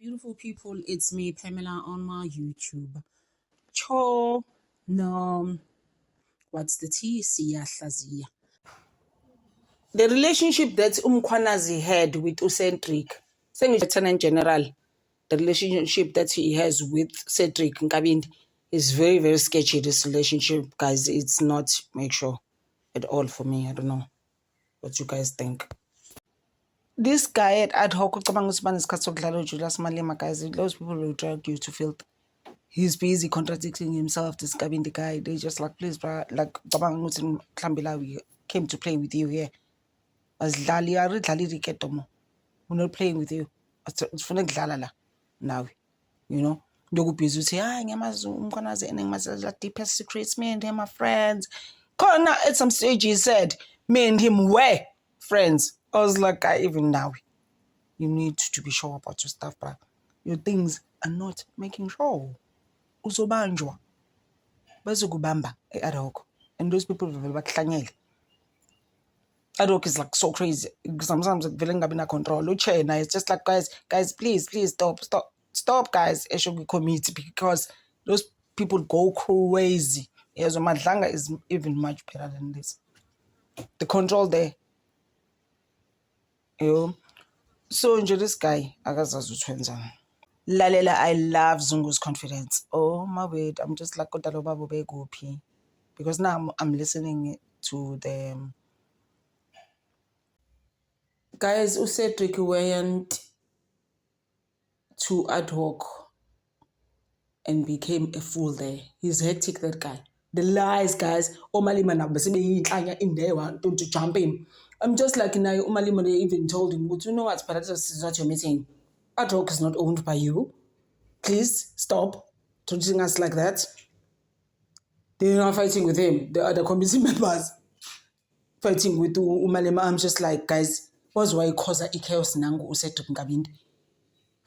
Beautiful people, it's me, Pamela, on my YouTube. Cho, no, what's the T? Siyahlazia. The relationship that Umkwanazi had with Ucedric, saying in general, the relationship that he has with Cedric Nkabindi is very, very sketchy. This relationship, guys, it's not make sure at all for me. I don't know what you guys think. This guy at Ad Hoc, Julius Malema, guys, those people will drag you to filth. He's busy contradicting himself, describing the guy. They just like, please, bro, like, we came to play with you here. As Lali, I read Lali Riketomo. We're not playing with you. It's for now, you know. Dogu busy say, I'm gonna say, the deepest secrets, me and him are friends. Corner at some stage, he said, me and him were friends. I was like, even now, you need to be sure about your stuff, bro. Your things are not making sure. Uzobanjwa bazokubamba Ad Hoc, and those people vele bakuhlanyele. Ad Hoc is like so crazy. Sometimes vele ngabe na control. Uchena is just like, guys, please stop, guys. Eshoki committee, because those people go crazy. Yes, Madlanga is even much better than this. The control there. So enjoy this guy. Akazazi uthwenzani. Lalela, I love Zungu's confidence. Oh my word, I'm just like because now I'm listening to them. Guys, Cedric went to Ad Hoc and became a fool there. He's hectic, that guy. The lies, guys. Omalima in there want to jump in. I'm just like, now Omalima, they even told him, but you know what, Paratus is not your meeting. Ad Hoc is not owned by you. Please stop treating us like that. They're not fighting with him. The other committee members fighting with Umalema. I'm just like, guys, what's why cause chaos nangu Cedric Nkabindi?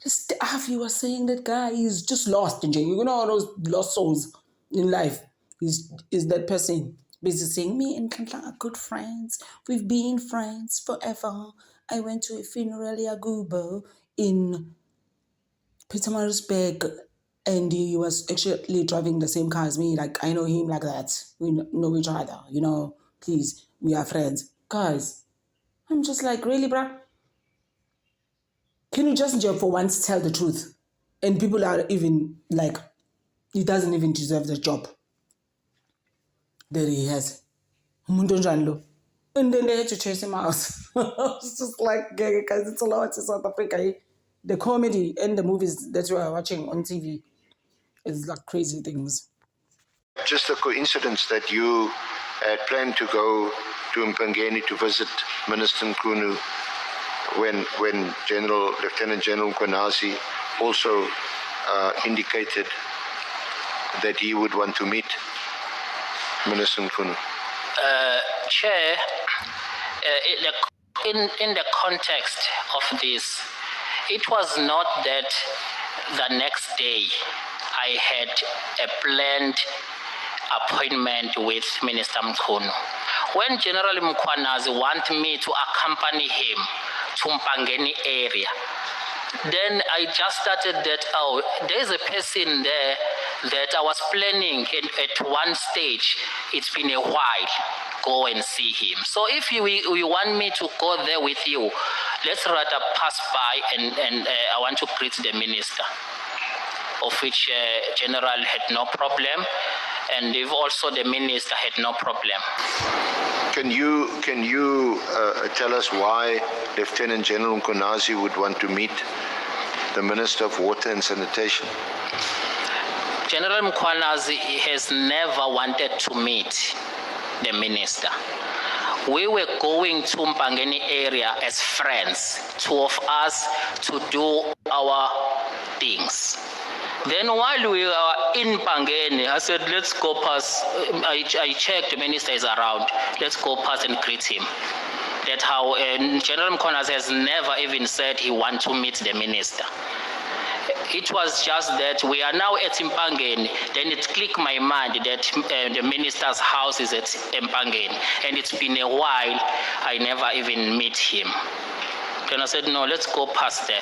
Just half you were saying that guy is just lost, you know, all those lost souls in life. Is that person basically saying, me and Kantla are good friends. We've been friends forever. I went to a funeral Yagubo in Pietermaritzburg, and he was actually driving the same car as me. Like, I know him like that. We know each other, you know. Please, we are friends. Guys, I'm just like, really, bruh? Can you just for once tell the truth? And people are even like, he doesn't even deserve the job that he has. And then they had to chase him out. It's just like, guys, it's a lot in South Africa. The comedy and the movies that you are watching on TV is like crazy things. Just a coincidence that you had planned to go to Mpangeni to visit Minister Nkunu when Lieutenant General Mkhwanazi also indicated that he would want to meet Minister Nkunu. Chair, in the context of this, it was not that the next day I had a planned appointment with Minister Nkunu. When General Mkhwanazi wanted me to accompany him to Mpangeni area, then I just started that, there's a person there that I was planning at one stage. It's been a while. Go and see him. So if you want me to go there with you, let's rather pass by and I want to greet the minister, of which General had no problem, and if also the minister had no problem. Can you tell us why Lieutenant General Mkhwanazi would want to meet the Minister of Water and Sanitation? General Mkhwanazi has never wanted to meet the minister. We were going to Mpangeni area as friends, two of us, to do our things. Then while we were in Mpangeni, I said, let's go past. I checked, the minister is around. Let's go past and greet him. That's how General Mkhwanazi has never even said he wants to meet the minister. It was just that we are now at Mpangeni, then it clicked my mind that the minister's house is at Mpangeni, and it's been a while, I never even meet him. Then I said, no, let's go past there.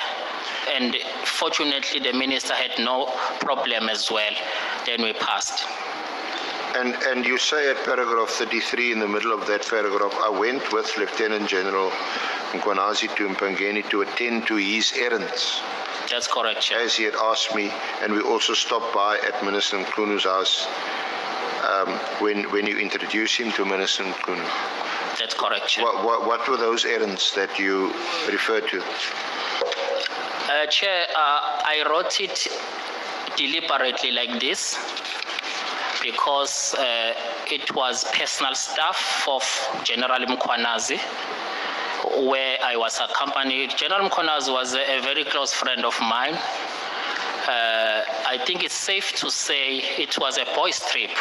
And fortunately, the minister had no problem as well. Then we passed. And you say at paragraph 33 in the middle of that paragraph, I went with Lieutenant General Mkhwanazi to Mpangeni to attend to his errands, That's correct, Chair. as he had asked me, and we also stopped by at Minister Mkhulu's house when you introduced him to Minister Mkhulu. That's correct, Chair. What were those errands that you referred to? Chair, I wrote it deliberately like this because it was personal stuff of General Mkhwanazi, where I was accompanied. General Mkhwanazi was a very close friend of mine. I think it's safe to say it was a boys' trip.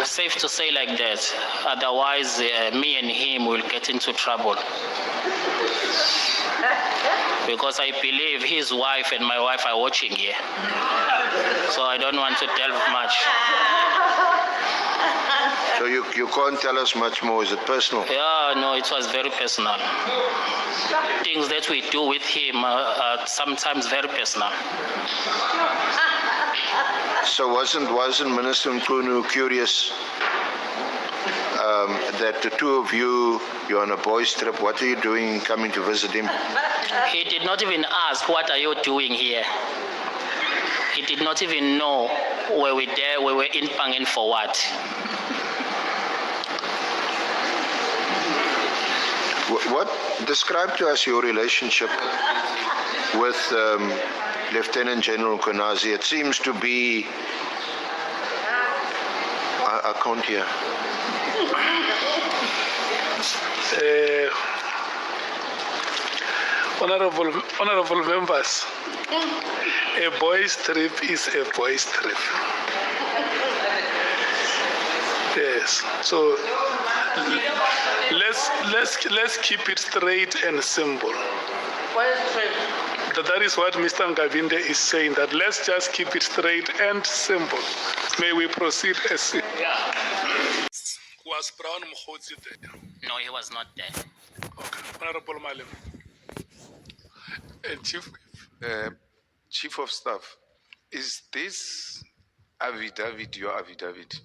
Safe to say like that. Otherwise, me and him will get into trouble. Because I believe his wife and my wife are watching here. So I don't want to delve much. So you can't tell us much more, is it personal? Yeah, no, it was very personal. Things that we do with him are sometimes very personal. So wasn't Minister Mkhulu curious that the two of you're on a boys' trip, what are you doing coming to visit him? He did not even ask, what are you doing here? He did not even know we were in Pangen for what. Describe to us your relationship with Lieutenant General Mkhwanazi. It seems to be, I can't hear. Honorable members, a boys' trip is a boys' trip. Yes, so let's keep it straight and simple. That is what Mr. Ngabinde is saying, that let's just keep it straight and simple. May we proceed as Was Brown Mkhotsi there? No, he was not there. Okay. Honorable Malem. Chief of Staff, is this affidavit your affidavit?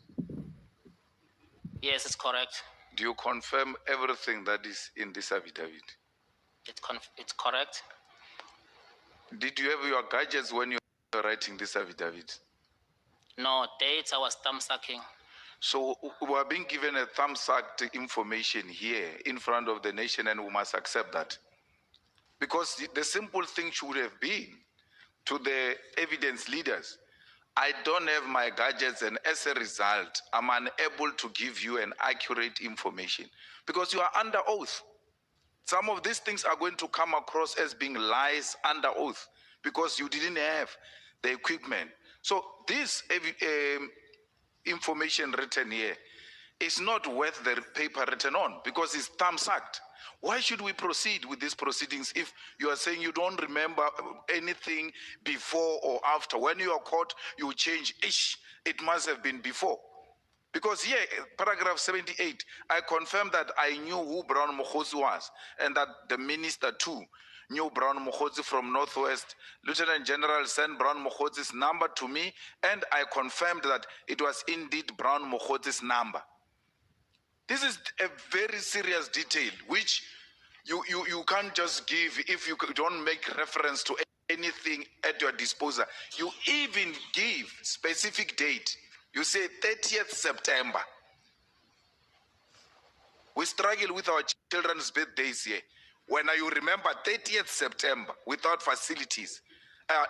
Yes, it's correct. Do you confirm everything that is in this affidavit? It's correct. Did you have your gadgets when you were writing this affidavit? No, dates I was thumb sucking. So we are being given a thumbsucked information here in front of the nation, and we must accept that. Because the simple thing should have been to the evidence leaders, I don't have my gadgets, and as a result, I'm unable to give you an accurate information because you are under oath. Some of these things are going to come across as being lies under oath because you didn't have the equipment. So this information written here is not worth the paper written on because it's thumbsucked. Why should we proceed with these proceedings if you are saying you don't remember anything before or after? When you are caught, you change, it must have been before. Because here, paragraph 78, I confirm that I knew who Brown Mkhotsi was and that the minister too knew Brown Mkhotsi from Northwest. Lieutenant General sent Brown Mkhotsi's number to me, and I confirmed that it was indeed Brown Mkhotsi's number. This is a very serious detail, which you can't just give if you don't make reference to anything at your disposal. You even give specific date. You say 30th September. We struggle with our children's birthdays here. When you remember 30th September without facilities,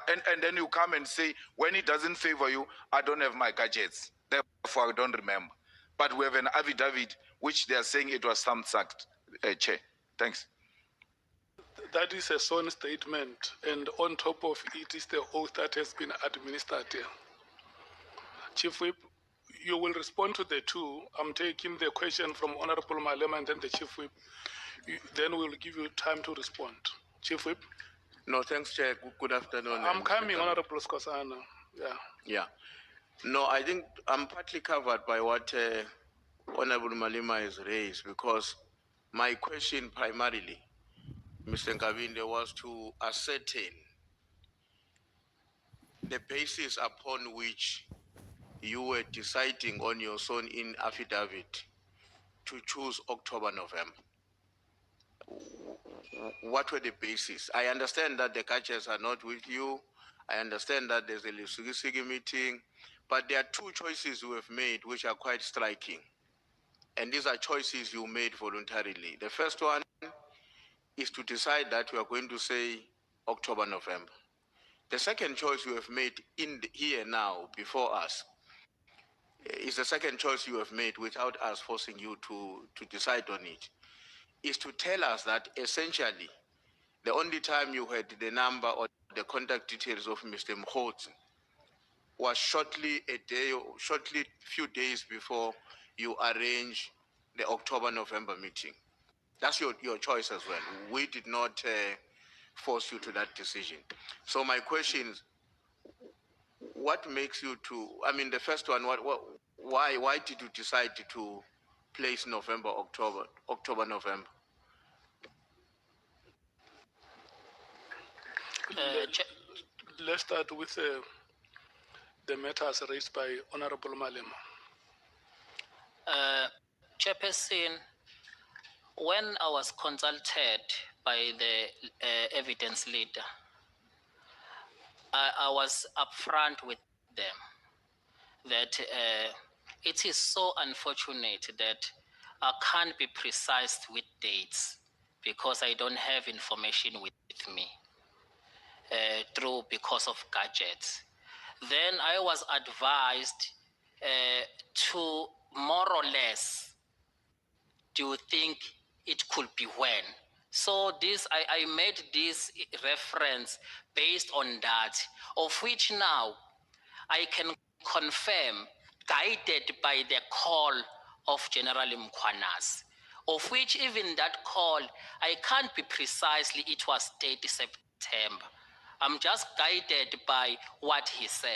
and then you come and say, when it doesn't favor you, I don't have my gadgets. Therefore, I don't remember. But we have an affidavit which they are saying it was thumbsucked, Chair. Thanks. That is a sworn statement, and on top of it is the oath that has been administered here. Chief Whip, you will respond to the two. I'm taking the question from Honorable Malema and then the Chief Whip. Then we'll give you time to respond. Chief Whip? No, thanks, Chair. Good afternoon. I'm coming, Honorable Skosana. Yeah. No, I think I'm partly covered by what Honorable Malema has raised, because my question primarily Mr. Nkabinde, was to ascertain the basis upon which you were deciding on your sworn-in affidavit to choose October, November. What were the basis? I understand that the catchers are not with you. I understand that there's a Lusigi meeting, but there are two choices you have made which are quite striking. And these are choices you made voluntarily. The first one is to decide that you are going to say October, November. The second choice you have made here now before us is the second choice you have made without us forcing you to decide on it, is to tell us that essentially the only time you had the number or the contact details of Mr. Mkhotsi was shortly few days before you arrange the October-November meeting. That's your choice as well. We did not force you to that decision. So my question is, what makes you to, I mean, the first one, why did you decide to place November, October, November? Let's start with the matters raised by Honorable Malema. Chairperson, when I was consulted by the evidence leader, I was upfront with them that it is so unfortunate that I can't be precise with dates because I don't have information with me because of gadgets. Then I was advised to more or less, do you think it could be when? So this, I made this reference based on that, of which now I can confirm, guided by the call of General Mkhwanazi, of which even that call, I can't be precisely, it was 30 September. I'm just guided by what he said.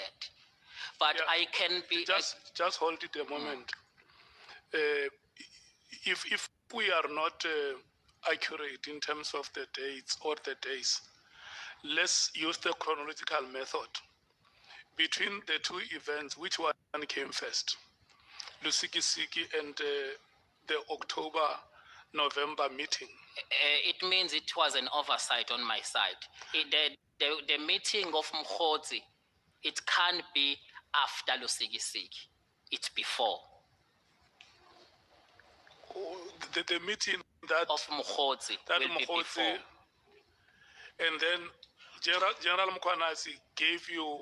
But yeah, I can be... Just hold it a moment. If we are not accurate in terms of the dates or the days, let's use the chronological method. Between the two events, which one came first? Lusiki and the October-November meeting. It means it was an oversight on my side. The meeting of Mkhotsi, it can't be after Lusiki. It's before. The meeting that of Mkhotsi will be before. And then General Mkhwanazi gave you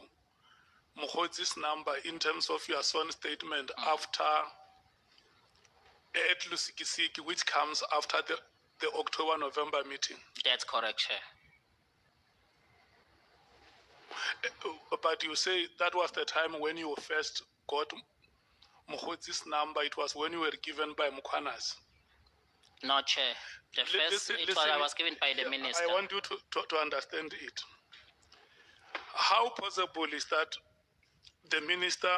Mkhotsi's number in terms of your sworn statement after at Lusiki, which comes after the October-November meeting. That's correct, Chair. But you say that was the time when you first got Mkhotsi's number. It was when you were given by Mkhwanazi. No, Chair. The first, I was given by the minister. I want you to understand it. How possible is that the minister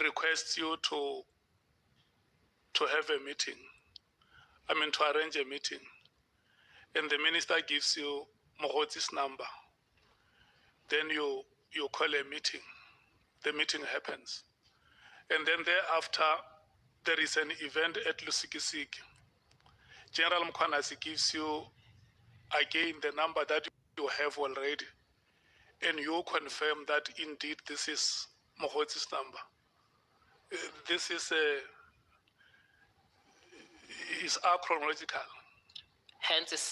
requests you to have a meeting, to arrange a meeting, and the minister gives you Mkhotsi's number, then you call a meeting, the meeting happens, and then thereafter there is an event at Lusiki. General Mkhwanazi gives you again the number that you have already, and you confirm that indeed this is Mkhotsi's number. This is chronological. Hence,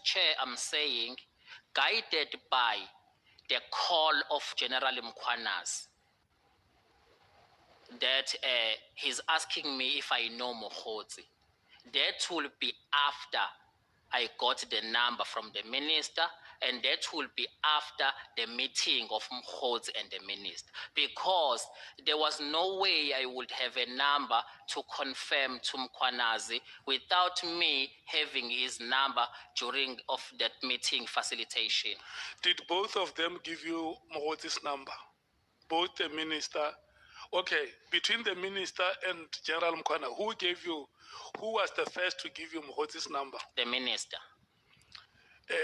Chair, I'm saying, guided by the call of General Mkhwanazi, that he's asking me if I know Mkhotsi. That will be after I got the number from the minister, and that will be after the meeting of Mkhotsi and the minister, because there was no way I would have a number to confirm to Mkhwanazi without me having his number during of that meeting facilitation. Did both of them give you Mkhotsi's number? Both the minister? Okay, between the minister and General Mkhwanazi, who gave you Who was the first to give you Mkhozi's number? The minister.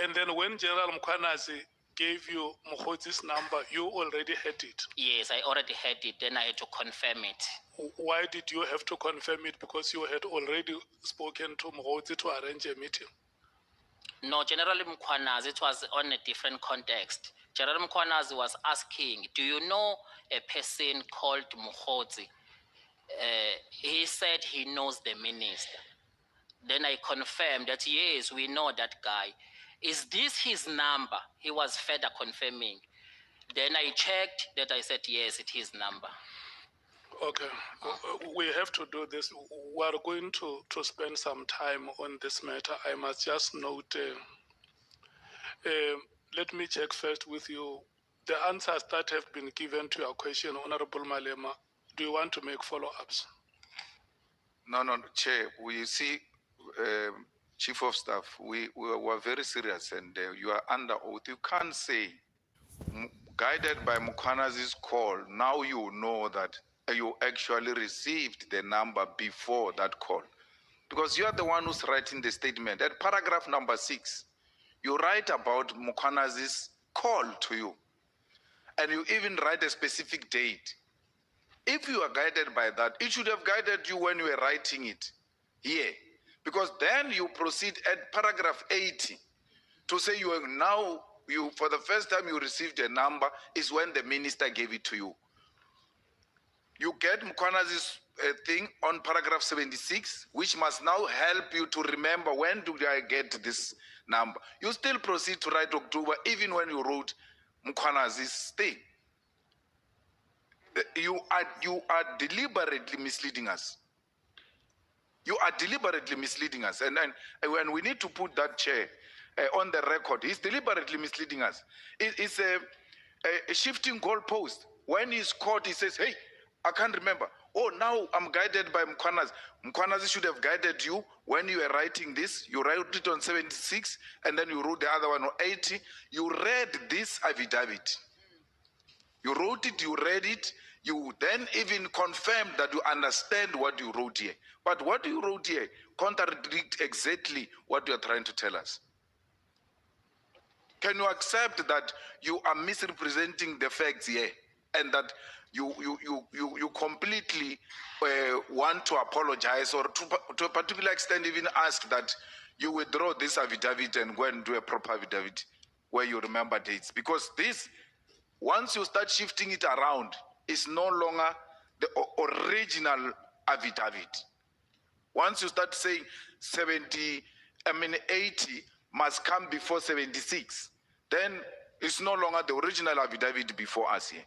And then when General Mkhwanazi gave you Mkhozi's number, you already had it. Yes, I already had it. Then I had to confirm it. Why did you have to confirm it? Because you had already spoken to Mkhozi to arrange a meeting. No, General Mkhwanazi, it was on a different context. General Mkhwanazi was asking, do you know a person called Mkhozi? He said he knows the minister. Then I confirmed that, yes, we know that guy. Is this his number? He was further confirming. Then I checked that. I said, yes, it is number. Okay, we have to do this. We are going to spend some time on this matter. I must just note, let me check first with you. The answers that have been given to your question, Honorable Malema, do you want to make follow-ups? No, Chair, we see, Chief of Staff, we were very serious and you are under oath. You can't say, guided by Mkhwanazi's call, now you know that you actually received the number before that call. Because you are the one who's writing the statement. At paragraph number 6, you write about Mkhwanazi's call to you. And you even write a specific date. If you are guided by that, it should have guided you when you were writing it here. Because then you proceed at paragraph 80 to say you are now, for the first time you received a number is when the minister gave it to you. You get Mkhwanazi's thing on paragraph 76, which must now help you to remember when do I get this number. You still proceed to write October even when you wrote Mkhwanazi's thing. You are deliberately misleading us. You are deliberately misleading us. And when we need to put that chair on the record, he's deliberately misleading us. It's a shifting goalpost. When he's caught, he says, hey, I can't remember. Oh, now I'm guided by Mkhwanazi. Mkhwanazi should have guided you when you were writing this. You wrote it on 76, and then you wrote the other one on 80. You read this affidavit. You wrote it, you read it. You then even confirmed that you understand what you wrote here. But what you wrote here contradicts exactly what you are trying to tell us. Can you accept that you are misrepresenting the facts here and that you completely want to apologize or to a particular extent even ask that you withdraw this affidavit and go and do a proper affidavit where you remember dates? Because this, once you start shifting it around, it's no longer the original affidavit. Once you start saying 80 must come before 76, then it's no longer the original affidavit before us here.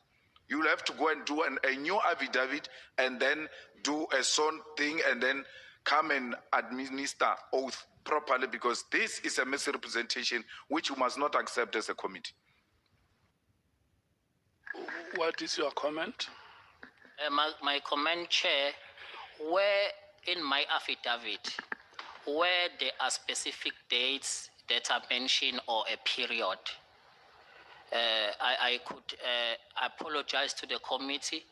You'll have to go and do a new affidavit and then do a sworn thing and then come and administer oath properly, because this is a misrepresentation which you must not accept as a committee. What is your comment? My comment, Chair, where in my affidavit, where there are specific dates that are mentioned or a period, I could apologize to the committee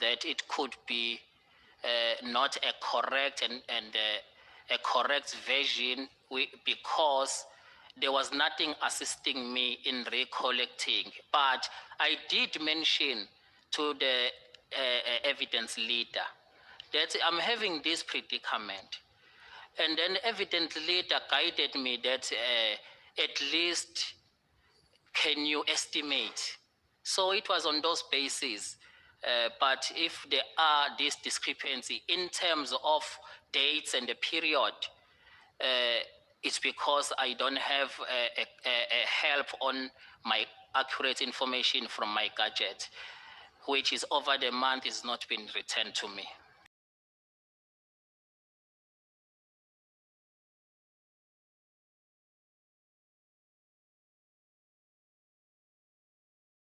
that it could be not a correct and a correct version because there was nothing assisting me in recollecting. But I did mention to the evidence leader that I'm having this predicament. And then evidence leader guided me that at least can you estimate? So it was on those bases. But if there are this discrepancy in terms of dates and the period, it's because I don't have a help on my accurate information from my gadget, which is over the month is not been returned to me.